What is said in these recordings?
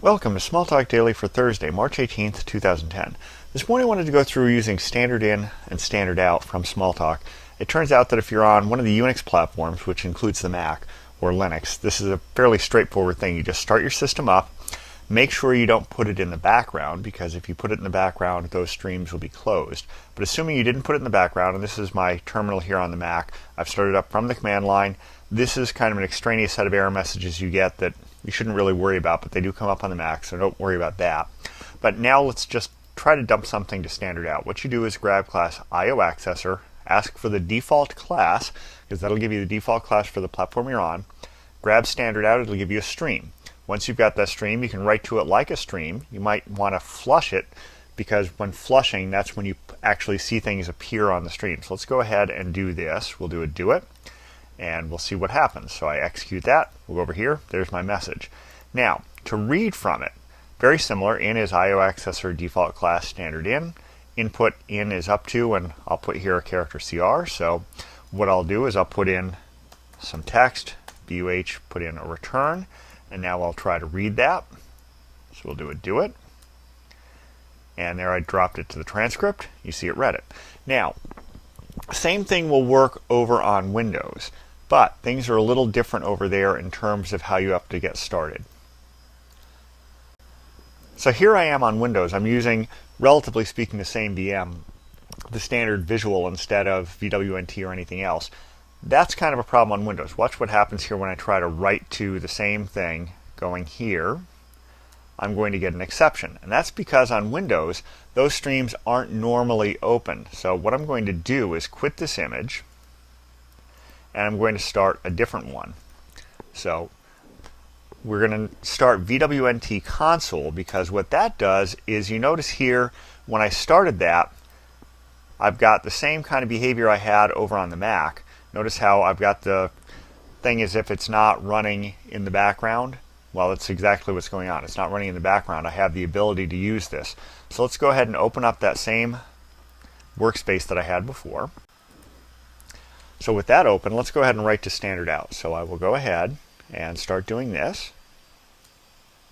Welcome to Smalltalk Daily for Thursday, March 18th, 2010. This morning I wanted to go through using stdin and stdout from Smalltalk. It turns out that if you're on one of the Unix platforms, which includes the Mac or Linux, this is a fairly straightforward thing. You just start your system up, make sure you don't put it in the background, because if you put it in the background, those streams will be closed. But assuming you didn't put it in the background, and this is my terminal here on the Mac, I've started up from the command line. This is kind of an extraneous set of error messages you get that you shouldn't really worry about, but they do come up on the Mac, so don't worry about that. But now let's just try to dump something to stdout. What you do is grab class IOAccessor, ask for the default class, because that'll give you the default class for the platform you're on. Grab stdout, it'll give you a stream. Once you've got that stream, you can write to it like a stream. You might want to flush it, because when flushing, that's when you actually see things appear on the stream. So let's go ahead and do this. We'll do a do it, and we'll see what happens. So I execute that. We'll go over here. There's my message. Now, to read from it, very similar. In is IOAccessor default class stdin. Input in is up to, and I'll put here a character CR. So what I'll do is I'll put in some text, BUH, put in a return, and now I'll try to read that. So we'll do a do it. And there I dropped it to the transcript. You see it read it. Now, same thing will work over on Windows, but things are a little different over there in terms of how you have to get started. So here I am on Windows. I'm using, relatively speaking, the same VM, the standard visual instead of VWNT or anything else. That's kind of a problem on Windows. Watch what happens here when I try to write to the same thing going here. I'm going to get an exception, and that's because on Windows those streams aren't normally open. So what I'm going to do is quit this image, and I'm going to start a different one. So we're going to start VWNT console, because what that does is, you notice here when I started that, I've got the same kind of behavior I had over on the Mac. Notice how I've got the thing as if it's not running in the background. Well, that's exactly what's going on. It's not running in the background. I have the ability to use this. So let's go ahead and open up that same workspace that I had before. So with that open, let's go ahead and write to stdout. So I will go ahead and start doing this.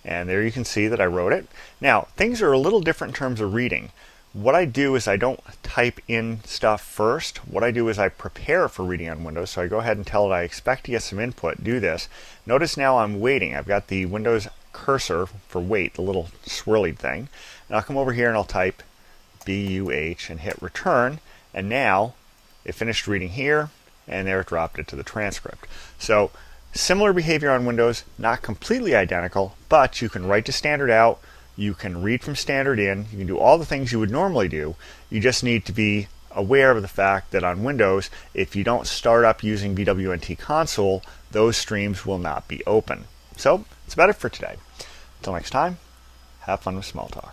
And there you can see that I wrote it. Now, things are a little different in terms of reading. What I do is I don't type in stuff first. What I do is I prepare for reading on Windows. So I go ahead and tell it I expect to get some input, do this. Notice now I'm waiting. I've got the Windows cursor for wait, the little swirly thing. And I'll come over here and I'll type BUH and hit return. And now it finished reading here, and there it dropped it to the transcript. So similar behavior on Windows, not completely identical, but you can write to stdout. You can read from stdin. You can do all the things you would normally do. You just need to be aware of the fact that on Windows, if you don't start up using VWNT console, those streams will not be open. So that's about it for today. Until next time, have fun with Smalltalk.